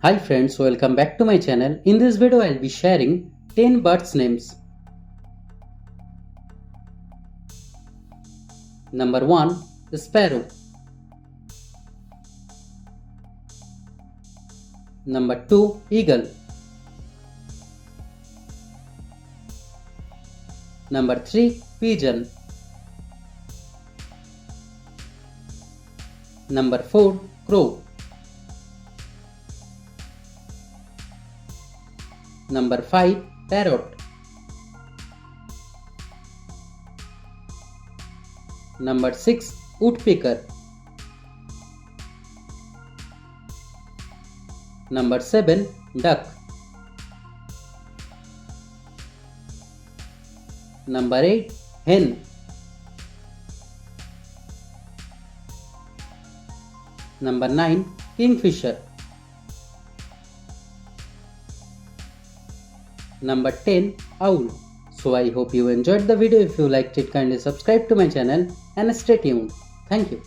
Hi friends, welcome back to my channel. In this video I'll be sharing 10 birds names. Number 1. Sparrow. Number 2. Eagle. Number 3. Pigeon. Number 4. Crow. Number 5. Parrot. Number 6. Woodpecker. Number 7. Duck. Number 8. Hen. Number 9. Kingfisher. Number 10. Owl. So I hope you enjoyed the video. If you liked it, kindly subscribe to my channel and stay tuned. Thank you.